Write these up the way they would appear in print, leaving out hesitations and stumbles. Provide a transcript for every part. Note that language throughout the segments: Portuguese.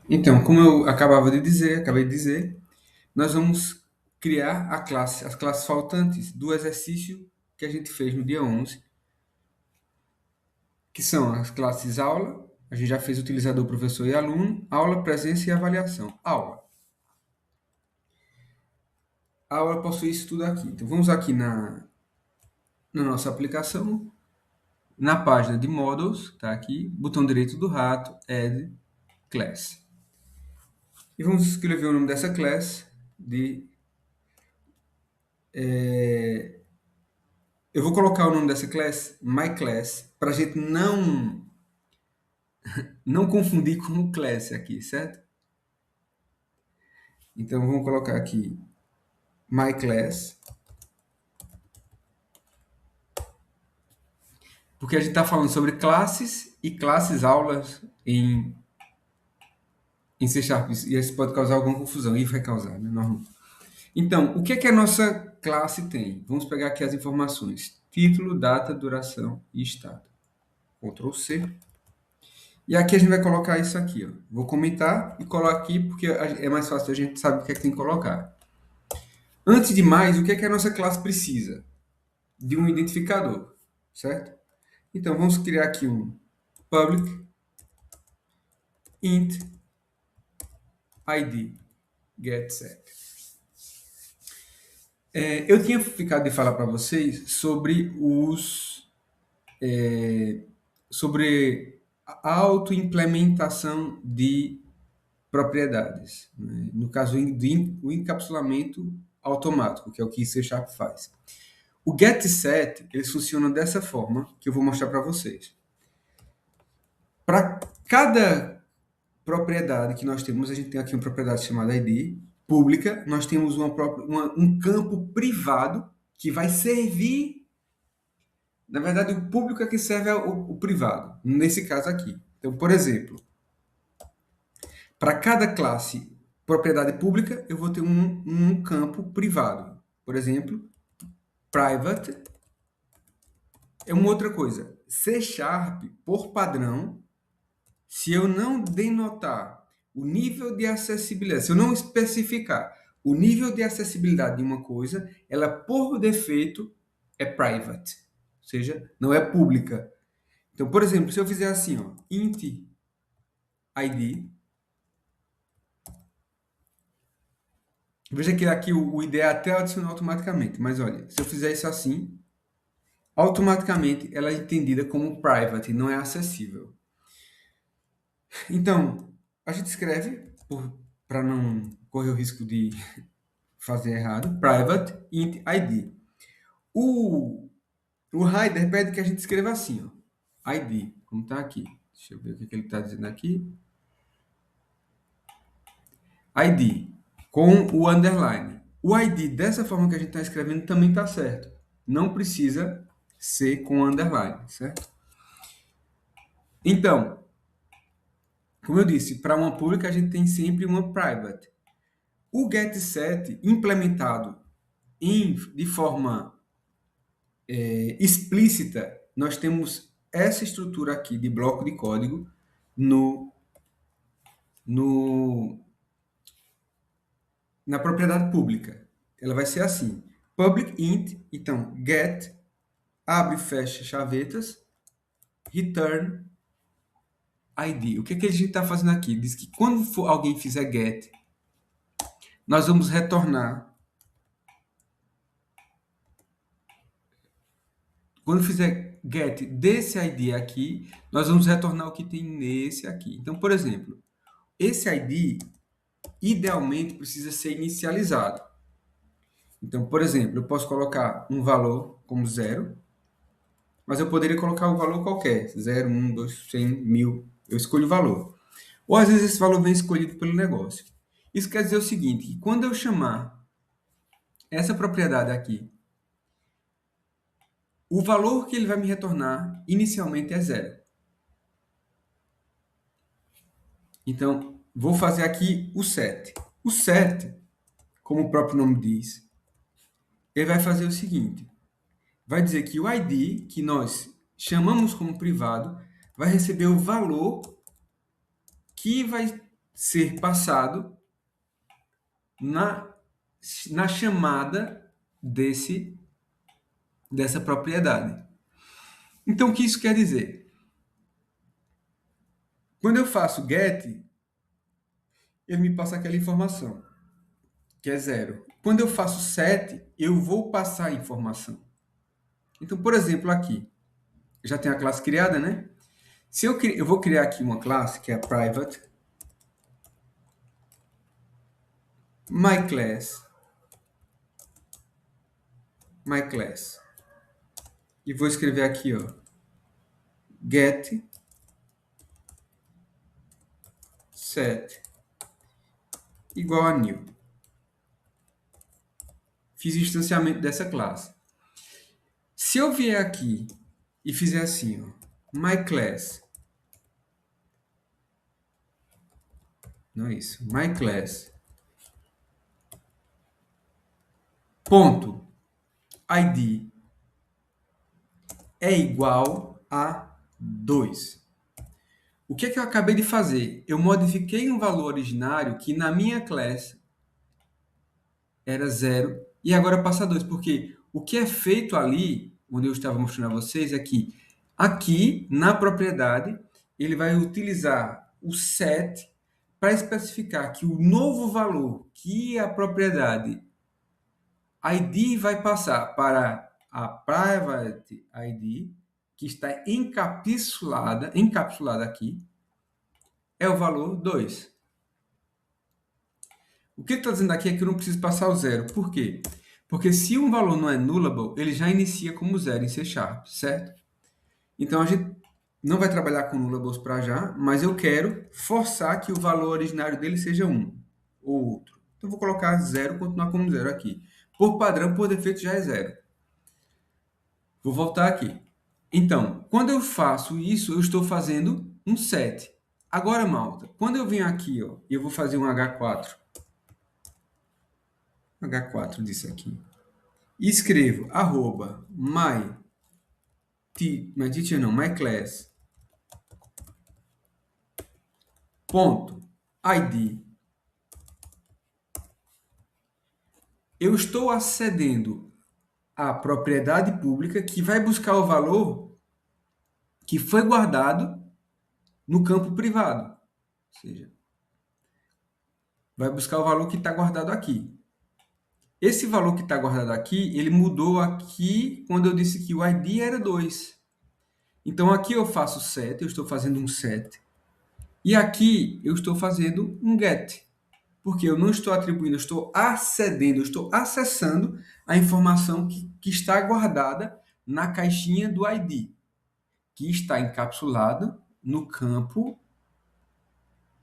Então, como eu acabei de dizer, nós vamos criar as classes faltantes do exercício que a gente fez no dia 11, que são as classes aula, a gente já fez utilizador, professor e aluno, aula, presença e avaliação. Aula. A aula possui isso tudo aqui. Então, vamos aqui na nossa aplicação, na página de Models, tá aqui, botão direito do rato, Add Class. E vamos escrever o nome dessa class de... eu vou colocar o nome dessa class, My Class, para a gente não confundir com o class aqui, certo? Então, vamos colocar aqui My Class, porque a gente está falando sobre classes e classes aulas em C Sharp, e isso pode causar alguma confusão, e vai causar, né? Normal. Então, o que é que a nossa classe tem? Vamos pegar aqui as informações: título, data, duração e estado. Ctrl C. E aqui a gente vai colocar isso aqui, ó. Vou comentar e coloco aqui porque é mais fácil, a gente sabe o que é que tem que colocar. Antes de mais, o que é que a nossa classe precisa? De um identificador, certo? Então, vamos criar aqui um public int id getSet. Eu tinha ficado de falar para vocês sobre sobre a autoimplementação de propriedades, né? No caso, o encapsulamento automático, que é o que C Sharp faz. O getSet, eles funcionam dessa forma, que eu vou mostrar para vocês. Para cada propriedade que nós temos, a gente tem aqui uma propriedade chamada ID, pública, nós temos um campo privado que vai servir. Na verdade, o público é que serve o privado, nesse caso aqui. Então, por exemplo, para cada classe propriedade pública, eu vou ter um campo privado. Por exemplo, private é uma outra coisa. C Sharp, por padrão, se eu não denotar o nível de acessibilidade, se eu não especificar o nível de acessibilidade de uma coisa, ela por defeito é private, ou seja, não é pública. Então, por exemplo, se eu fizer assim, ó, int id, veja que aqui o ID é até adicionar automaticamente, mas olha, se eu fizer isso assim, automaticamente ela é entendida como private, não é acessível. Então, a gente escreve, para não correr o risco de fazer errado, private int id. O Rider pede que a gente escreva assim, ó, id, como está aqui. Deixa eu ver o que ele está dizendo aqui. ID, com o underline. O ID, dessa forma que a gente está escrevendo, também está certo. Não precisa ser com underline, certo? Então, como eu disse, para uma pública a gente tem sempre uma private. O getSet implementado de forma explícita, nós temos essa estrutura aqui de bloco de código no, no, na propriedade pública. Ela vai ser assim: public int, então get, abre e fecha chavetas, return id. O que a gente está fazendo aqui? Diz que quando alguém fizer get, nós vamos retornar. Quando fizer get desse ID aqui, nós vamos retornar o que tem nesse aqui. Então, por exemplo, esse ID idealmente precisa ser inicializado. Então, por exemplo, eu posso colocar um valor como 0, mas eu poderia colocar um valor qualquer, 0, 1, 2, 100, 1000. Eu escolho o valor. Ou às vezes esse valor vem escolhido pelo negócio. Isso quer dizer o seguinte, que quando eu chamar essa propriedade aqui, o valor que ele vai me retornar inicialmente é 0. Então, vou fazer aqui o set. O set, como o próprio nome diz, ele vai fazer o seguinte. Vai dizer que o ID, que nós chamamos como privado, vai receber o valor que vai ser passado na chamada dessa propriedade. Então, o que isso quer dizer? Quando eu faço get, ele me passa aquela informação, que é 0. Quando eu faço set, eu vou passar a informação. Então, por exemplo, aqui, já tem a classe criada, né? Se eu vou criar aqui uma classe, que é a private, my class. E vou escrever aqui, ó, get set igual a new. Fiz o instanciamento dessa classe. Se eu vier aqui e fizer assim, ó, myClass, não é isso, myClass, ponto, id é igual a 2. O que é que eu acabei de fazer? Eu modifiquei um valor originário que na minha classe era 0 e agora passa a 2, porque o que é feito ali, onde eu estava mostrando a vocês, é que aqui, na propriedade, ele vai utilizar o set para especificar que o novo valor que a propriedade ID vai passar para a private ID, que está encapsulada aqui, é o valor 2. O que está dizendo aqui é que eu não preciso passar o 0. Por quê? Porque se um valor não é nullable, ele já inicia como 0 em C#, certo? Então, a gente não vai trabalhar com nullables para já, mas eu quero forçar que o valor originário dele seja 1 ou outro. Então, eu vou colocar 0, continuar como 0 aqui. Por padrão, por defeito, já é 0. Vou voltar aqui. Então, quando eu faço isso, eu estou fazendo um set. Agora, malta, quando eu venho aqui, ó, e eu vou fazer um H4 disso aqui, e escrevo myClass ponto id, eu estou acedendo à propriedade pública que vai buscar o valor que foi guardado no campo privado. Ou seja, vai buscar o valor que está guardado aqui. Esse valor que está guardado aqui, ele mudou aqui quando eu disse que o ID era 2. Então, aqui eu faço set, eu estou fazendo um set. E aqui eu estou fazendo um get. Porque eu não estou atribuindo, eu estou acedendo, eu estou acessando a informação que está guardada na caixinha do ID, que está encapsulado no campo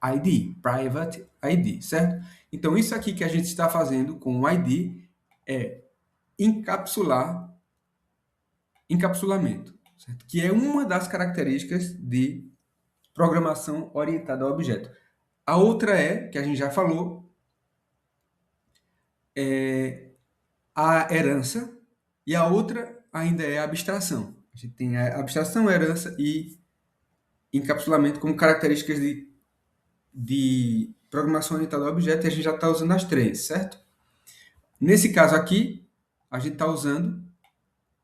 ID, Private ID, certo? Então, isso aqui que a gente está fazendo com o ID é encapsulamento, certo? Que é uma das características de programação orientada a objeto. A outra é, que a gente já falou, é a herança, e a outra ainda é a abstração. A gente tem a abstração, a herança e encapsulamento como características de programação orientada a objeto, e a gente já está usando as três, certo? Nesse caso aqui, a gente está usando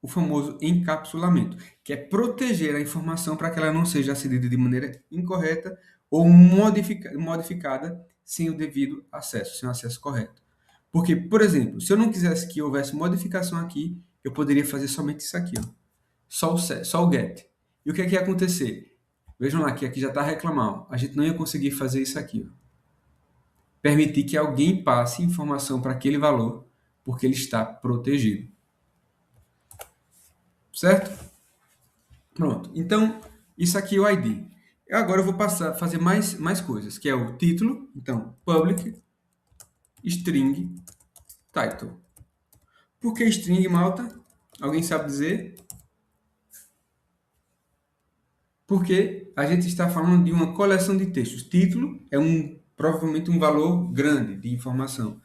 o famoso encapsulamento, que é proteger a informação para que ela não seja acedida de maneira incorreta ou modificada sem o devido acesso, sem o acesso correto. Porque, por exemplo, se eu não quisesse que houvesse modificação aqui, eu poderia fazer somente isso aqui, ó. Só o get. E o que é que ia acontecer? Vejam lá que aqui já está reclamando. A gente não ia conseguir fazer isso aqui, ó. Permitir que alguém passe informação para aquele valor, porque ele está protegido. Certo? Pronto. Então, isso aqui é o ID. Agora eu vou passar a fazer mais coisas, que é o título. Então, public string title. Por que string, malta? Alguém sabe dizer? Porque a gente está falando de uma coleção de textos. Título é provavelmente um valor grande de informação.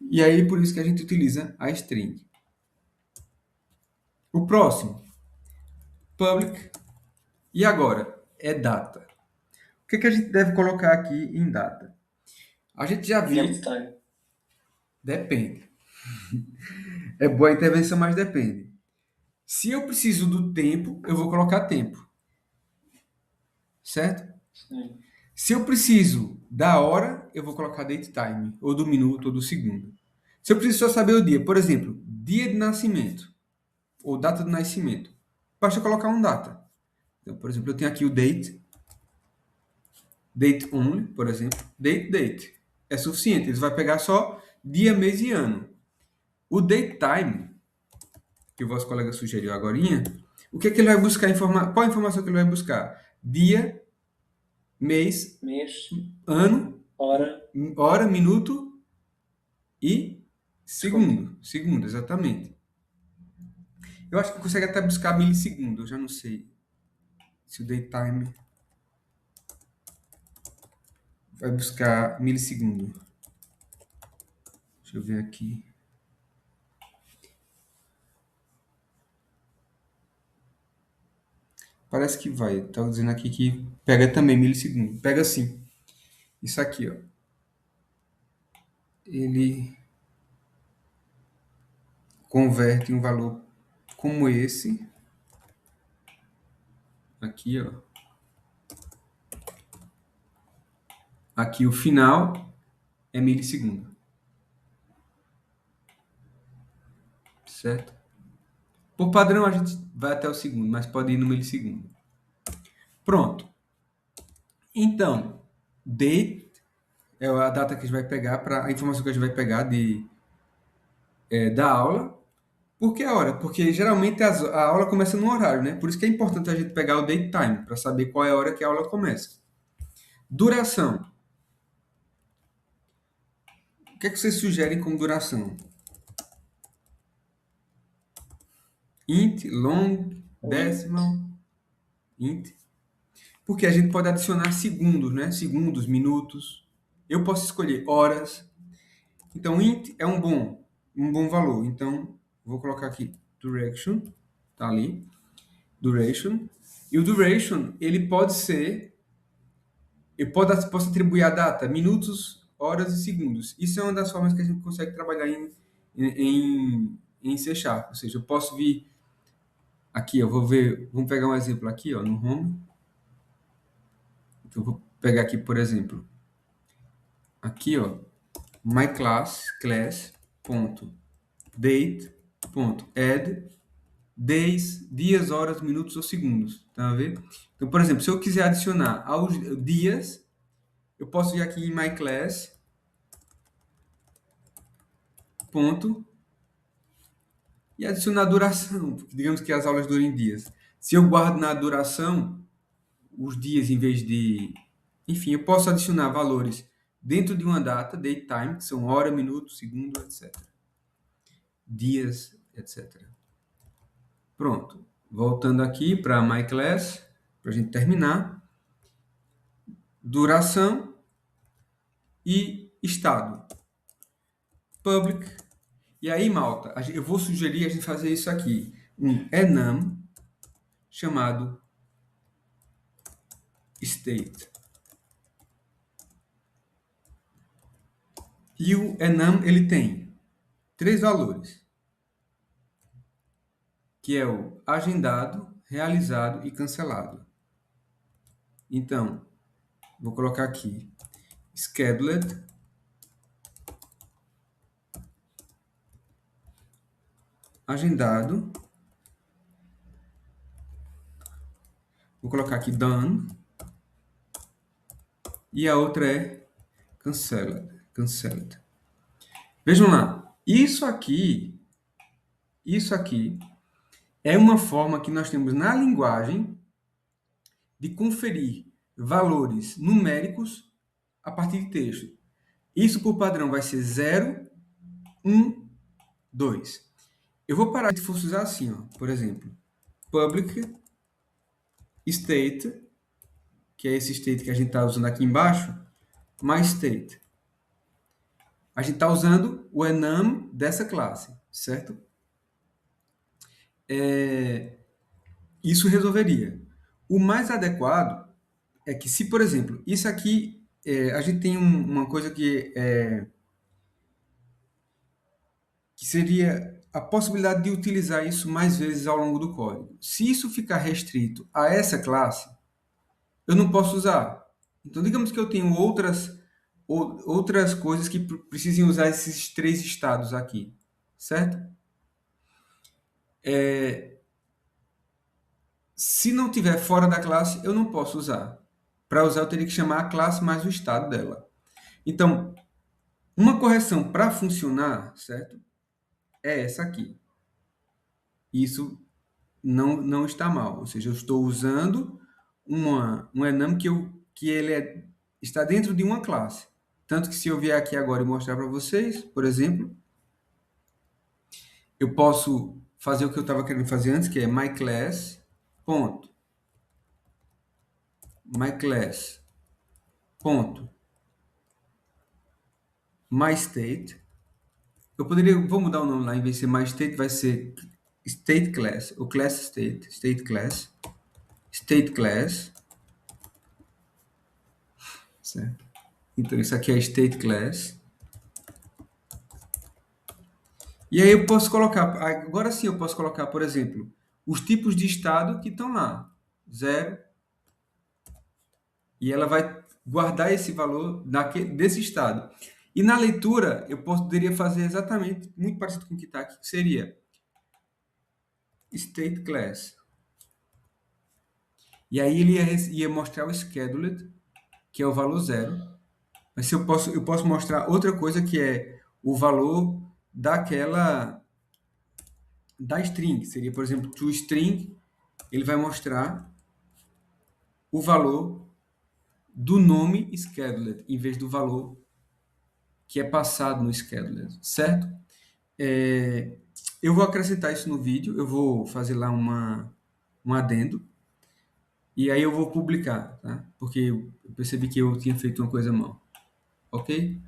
E aí, por isso que a gente utiliza a string. O próximo, public. E agora? É data. O que é que a gente deve colocar aqui em data? A gente já viu, Date time. depende. É boa a intervenção, mas depende. Se eu preciso do tempo, eu vou colocar tempo, certo? Sim. Se eu preciso da hora, eu vou colocar date time, ou do minuto, ou do segundo. Se eu preciso só saber o dia, por exemplo, dia de nascimento, ou data de nascimento, basta colocar um data. Então, por exemplo, eu tenho aqui o date, date only, por exemplo, date, date. É suficiente, ele vai pegar só dia, mês e ano. O date time, que o vosso colega sugeriu agora, o que é que ele vai buscar? Qual a informação que ele vai buscar? Dia, mês, Mês, ano, hora, hora, minuto e segundo. segundo. Segundo, exatamente. Eu acho que consegue até buscar milissegundo, eu já não sei se o daytime vai buscar milissegundo. Deixa eu ver aqui. Parece que vai. Tá dizendo aqui que pega também milissegundo. Pega sim. Isso aqui, ó. Ele converte um valor como esse. Aqui, ó. Aqui o final é milissegundo. Certo? Por padrão, a gente vai até o segundo, mas pode ir no milissegundo. Pronto. Então, date é a data que a gente vai pegar para a informação que a gente vai pegar da aula. Por que a hora? Porque geralmente a aula começa no horário, né? Por isso que é importante a gente pegar o date time para saber qual é a hora que a aula começa. Duração. O que é que vocês sugerem como duração? Int, long, O int. decimal, int. Porque a gente pode adicionar segundos, né? Segundos, minutos. Eu posso escolher horas. Então, int é um bom valor. Então, vou colocar aqui duration, tá ali, duration. E o duration, ele pode ser, posso atribuir a data, minutos, horas e segundos. Isso é uma das formas que a gente consegue trabalhar em C Sharp. Ou seja, eu posso vir aqui, eu vou ver, vamos pegar um exemplo aqui, ó, no home. Então, eu vou pegar aqui, por exemplo, aqui, ó, my class.date.add days, dias, horas, minutos ou segundos, tá a ver? Então, por exemplo, se eu quiser adicionar aos dias, eu posso vir aqui em my class ponto e adicionar a duração, porque digamos que as aulas durem dias. Se eu guardo na duração os dias em vez de, enfim, eu posso adicionar valores dentro de uma data, date time, que são hora, minuto, segundo, etc. Dias, etc. Pronto. Voltando aqui para my class, para a gente terminar. Duração e estado. Public. E aí, malta, eu vou sugerir a gente fazer isso aqui. Um enum chamado state. E o enum, ele tem três valores, que é o agendado, realizado e cancelado. Então, vou colocar aqui scheduled, agendado, vou colocar aqui done, e a outra é canceled. Vejam lá, isso aqui é uma forma que nós temos na linguagem de conferir valores numéricos a partir de texto. Isso por padrão vai ser 0, 1, 2. Eu vou parar se fosse usar assim, ó. Por exemplo, public state, que é esse state que a gente está usando aqui embaixo, mais state. A gente está usando o enum dessa classe, certo? Isso resolveria. O mais adequado é que se, por exemplo, isso aqui, a gente tem uma coisa que seria a possibilidade de utilizar isso mais vezes ao longo do código. Se isso ficar restrito a essa classe, eu não posso usar. Então, digamos que eu tenho outras coisas que precisem usar esses três estados aqui, certo? Se não tiver fora da classe, eu não posso usar. Para usar, eu teria que chamar a classe mais o estado dela. Então, uma correção para funcionar, certo? É essa aqui. Isso não está mal. Ou seja, eu estou usando um enum que ele está dentro de uma classe. Tanto que se eu vier aqui agora e mostrar para vocês, por exemplo, eu posso fazer o que eu estava querendo fazer antes, que é myClass, ponto, myClass, ponto, myState. Eu poderia, vou mudar o nome lá, em vez de ser myState, vai ser stateClass, ou classState, stateClass, stateClass, certo? Então, isso aqui é stateClass. E aí eu posso colocar, agora sim eu posso colocar, por exemplo, os tipos de estado que estão lá. 0, e ela vai guardar esse valor desse estado. E na leitura, eu poderia fazer exatamente, muito parecido com o que está aqui, que seria state class. E aí ele ia mostrar o scheduled, que é o valor 0. Mas se eu posso mostrar outra coisa, que é o valor da string. Seria, por exemplo, toString, ele vai mostrar o valor do nome scheduled, em vez do valor que é passado no scheduled, certo? Eu vou acrescentar isso no vídeo, eu vou fazer lá um adendo, e aí eu vou publicar, tá? Porque eu percebi que eu tinha feito uma coisa mal, ok?